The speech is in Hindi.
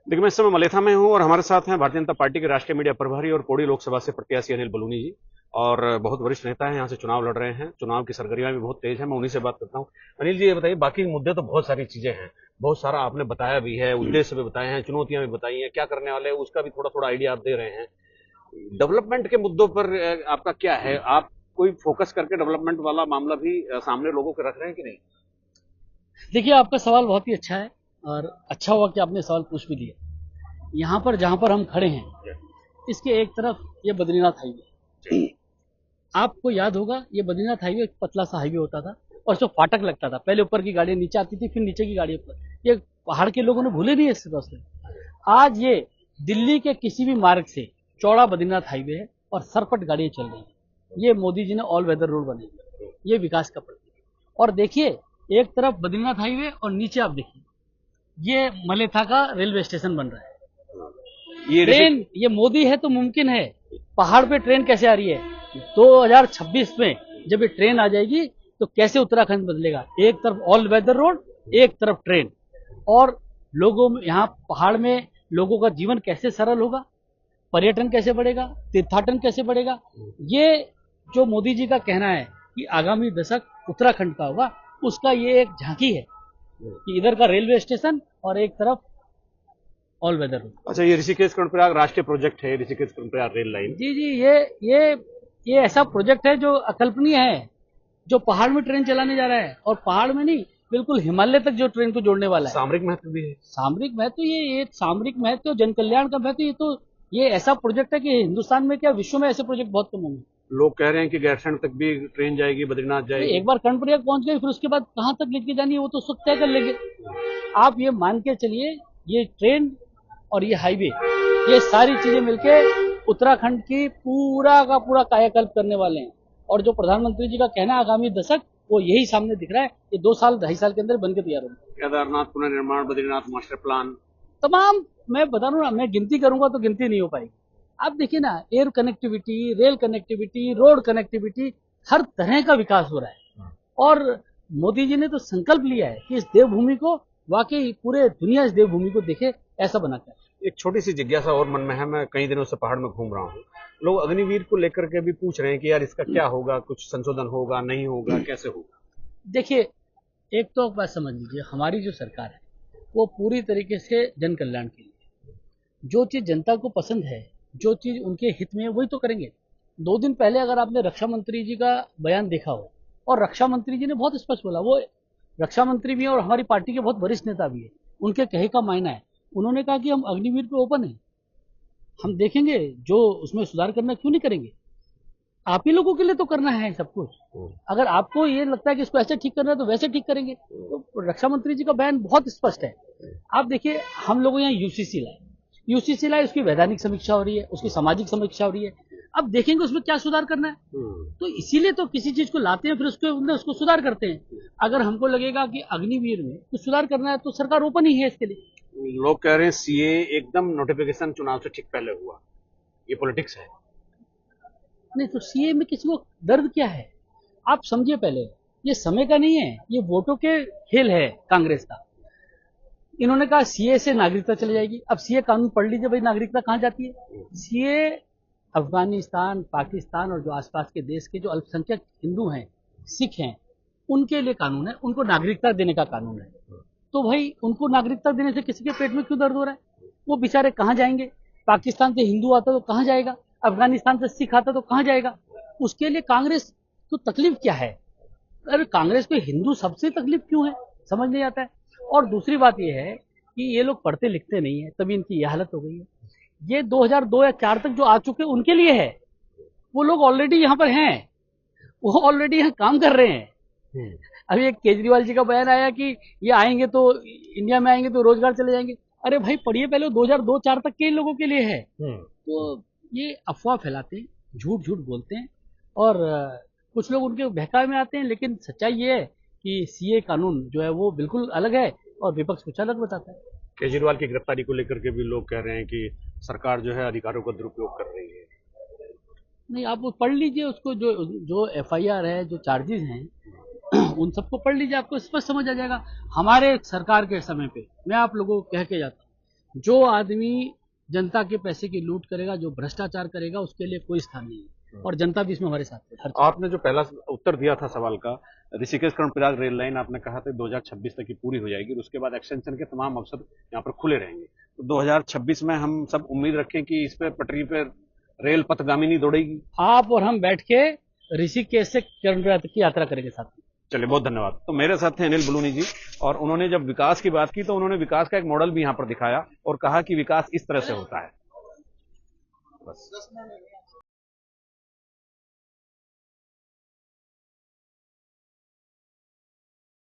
देखिए, मैं इस समय मलेथा में हूँ और हमारे साथ हैं भारतीय जनता पार्टी के राष्ट्रीय मीडिया प्रभारी और पौड़ी लोकसभा से प्रत्याशी अनिल बलूनी जी। और बहुत वरिष्ठ नेता हैं, यहाँ से चुनाव लड़ रहे हैं। चुनाव की सरगर्मियां भी बहुत तेज है, मैं उन्हीं से बात करता हूँ। अनिल जी, ये बताइए, बाकी मुद्दे तो बहुत सारी चीजें हैं, बहुत सारा आपने बताया भी है, उद्देश्य भी बताए हैं, चुनौतियां भी बताई हैं, क्या करने वाले हैं उसका भी थोड़ा थोड़ा आइडिया आप दे रहे हैं। डेवलपमेंट के मुद्दों पर आपका क्या है? आप कोई फोकस करके डेवलपमेंट वाला मामला भी सामने लोगों के रख रहे हैं कि नहीं? देखिए, आपका सवाल बहुत ही अच्छा है और अच्छा हुआ कि आपने सवाल पूछ भी लिया। यहाँ पर जहाँ पर हम खड़े हैं, इसके एक तरफ ये बद्रीनाथ हाईवे। आपको याद होगा, ये बद्रीनाथ हाईवे एक पतला सा हाईवे होता था और जो फाटक लगता था, पहले ऊपर की गाड़ियां नीचे आती थी, फिर नीचे की गाड़ी ऊपर। ये पहाड़ के लोगों ने भूले नहीं इस रास्ते। आज ये दिल्ली के किसी भी मार्ग से चौड़ा बद्रीनाथ हाईवे है और सरपट गाड़ियां चल रही हैं। ये मोदी जी ने ऑल वेदर रोड बनाई है, ये विकास का प्रतीक है। और देखिए, एक तरफ बद्रीनाथ हाईवे और नीचे आप देखिए, ये मलेथा का रेलवे स्टेशन बन रहा है। ये ट्रेन, ये मोदी है तो मुमकिन है। पहाड़ पे ट्रेन कैसे आ रही है? 2026 में जब ये ट्रेन आ जाएगी तो कैसे उत्तराखंड बदलेगा? एक तरफ ऑल वेदर रोड, एक तरफ ट्रेन। और लोगों में, यहाँ पहाड़ में लोगों का जीवन कैसे सरल होगा, पर्यटन कैसे बढ़ेगा, तीर्थाटन कैसे बढ़ेगा। ये जो मोदी जी का कहना है कि आगामी दशक उत्तराखंड का होगा, उसका ये एक झांकी है कि इधर का रेलवे स्टेशन और एक तरफ ऑल वेदर रोड। अच्छा, ये ऋषिकेश कर्णप्रयाग राष्ट्रीय प्रोजेक्ट है, ऋषिकेश कर्णप्रयाग रेल लाइन। जी जी, ये ऐसा प्रोजेक्ट है जो अकल्पनीय है, जो पहाड़ में ट्रेन चलाने जा रहा है, और पहाड़ में नहीं, बिल्कुल हिमालय तक जो ट्रेन को जोड़ने वाला है। सामरिक महत्व भी है। सामरिक महत्व, ये सामरिक महत्व, जन कल्याण का महत्व, ये ऐसा प्रोजेक्ट है कि हिंदुस्तान में क्या, विश्व में ऐसे प्रोजेक्ट बहुत कम होंगे। लोग कह रहे हैं कि गैरसैंण तक भी ट्रेन जाएगी, बद्रीनाथ जाएगी। एक बार कर्णप्रयाग पहुंच गए, फिर उसके बाद कहां तक लेके जानी है वो तो उस वक्त तय कर लेंगे। आप ये मान के चलिए, ये ट्रेन और ये हाईवे, ये सारी चीजें मिलके उत्तराखंड की पूरा का पूरा कायाकल्प करने वाले हैं। और जो प्रधानमंत्री जी का कहना है आगामी दशक, वो यही सामने दिख रहा है। ये 2 साल 2.5 साल के अंदर बनकर तैयार होगा। केदारनाथ पुनर्निर्माण, बद्रीनाथ मास्टर प्लान, तमाम, मैं बता रहा हूँ ना, मैं गिनती करूंगा तो गिनती नहीं हो पाएगी। आप देखिए ना, air connectivity, rail connectivity, road connectivity, हर तरह का विकास हो रहा है। और मोदी जी ने तो संकल्प लिया है कि इस देवभूमि को, वाकई पूरे दुनिया इस देवभूमि को देखे, ऐसा बनाकर। एक छोटी सी जिज्ञासा और मन में है, मैं कई दिनों से पहाड़ में घूम रहा हूँ। लोग अग्निवीर को लेकर के भी पूछ रहे हैं कि यार इसका क्या होगा, कुछ संशोधन होगा, नहीं होगा, कैसे होगा? देखिए, एक तो बात समझ लीजिए, हमारी जो सरकार है वो पूरी तरीके से जन कल्याण के लिए, जो चीज जनता को पसंद है, जो चीज उनके हित में है, वही तो करेंगे। 2 दिन पहले अगर आपने रक्षा मंत्री जी का बयान देखा हो, और रक्षा मंत्री जी ने बहुत स्पष्ट बोला, वो रक्षा मंत्री भी है और हमारी पार्टी के बहुत वरिष्ठ नेता भी है, उनके कहे का मायना है। उन्होंने कहा कि हम अग्निवीर पे ओपन है, हम देखेंगे, जो उसमें सुधार करना क्यों नहीं करेंगे। आप ही लोगों के लिए तो करना है सब कुछ। अगर आपको ये लगता है कि इसको ऐसे ठीक करना है तो वैसे ठीक करेंगे। तो रक्षा मंत्री जी का बयान बहुत स्पष्ट है। आप देखिए, हम लोग यहाँ यूसीसी लाए, उसकी वैधानिक समीक्षा हो रही है, उसकी सामाजिक समीक्षा हो रही है। अब देखेंगे उसमें क्या सुधार करना है। तो इसीलिए तो किसी चीज को लाते हैं, फिर उसको सुधार करते हैं। अगर हमको लगेगा कि अग्निवीर में कुछ सुधार करना है तो सरकार ओपन ही है इसके लिए। लोग कह रहे हैं सीए एकदम नोटिफिकेशन चुनाव से ठीक पहले हुआ, ये पॉलिटिक्स है। नहीं तो सीए में किसी को दर्द क्या है? आप समझिए पहले, ये समय का नहीं है, ये वोटों के खेल है कांग्रेस का। इन्होंने कहा सीए से नागरिकता चली जाएगी। अब सीए कानून पढ़ लीजिए भाई, नागरिकता कहां जाती है? सीए अफगानिस्तान, पाकिस्तान और जो आसपास के देश के जो अल्पसंख्यक हिंदू हैं, सिख हैं, उनके लिए कानून है, उनको नागरिकता देने का कानून है। तो भाई, उनको नागरिकता देने से किसी के पेट में क्यों दर्द हो रहा है? वो बेचारे कहां जाएंगे? पाकिस्तान से हिंदू आता तो कहां जाएगा? अफगानिस्तान से सिख आता तो कहां जाएगा? उसके लिए कांग्रेस तो तकलीफ क्या है? अरे कांग्रेस को हिंदू सबसे तकलीफ क्यों है, समझ नहीं आता है। और दूसरी बात यह है कि ये लोग पढ़ते लिखते नहीं है, तभी इनकी यह हालत हो गई है। ये 2002 या 4 तक जो आ चुके हैं उनके लिए है, वो लोग ऑलरेडी यहाँ पर हैं, वो ऑलरेडी यहाँ काम कर रहे हैं। अभी एक केजरीवाल जी का बयान आया कि ये आएंगे तो, इंडिया में आएंगे तो रोजगार चले जाएंगे। अरे भाई पढ़िए पहले, 2002-4 तक के लोगों के लिए है। तो ये अफवाह फैलाते हैं, झूठ झूठ बोलते हैं, और कुछ लोग उनके बहकावे में आते हैं। लेकिन सच्चाई ये है कि सीए कानून जो है वो बिल्कुल अलग है और विपक्ष कुछ अलग बताता है। केजरीवाल की गिरफ्तारी को लेकर के भी लोग कह रहे हैं कि सरकार जो है अधिकारों का दुरुपयोग कर रही है। नहीं, आप वो पढ़ लीजिए उसको, जो जो एफआईआर है, जो चार्जेस हैं, उन सबको पढ़ लीजिए, आपको स्पष्ट समझ आ जाएगा। हमारे सरकार के समय पे मैं आप लोगों को कह के जाता हूँ, जो आदमी जनता के पैसे की लूट करेगा, जो भ्रष्टाचार करेगा, उसके लिए कोई स्थान नहीं है। और जनता भी इसमें हमारे साथ है। हर चीज। आपने जो पहला उत्तर दिया था सवाल का, ऋषिकेश कर्णप्रयाग रेल लाइन आपने कहा था 2026 तक की पूरी हो जाएगी और उसके बाद एक्सटेंशन के तमाम अवसर यहाँ पर खुले रहेंगे। तो 2026 में हम सब उम्मीद रखें कि इस पे पटरी पे रेल पथगामिनी दौड़ेगी। आप और हम बैठ के ऋषिकेश से कर्णप्रयाग की यात्रा करेंगे साथ में। चलिए, बहुत धन्यवाद। तो मेरे साथ थे अनिल बलूनी जी, और उन्होंने जब विकास की बात की तो उन्होंने विकास का एक मॉडल भी यहाँ पर दिखाया और कहा कि विकास इस तरह से होता है। बस।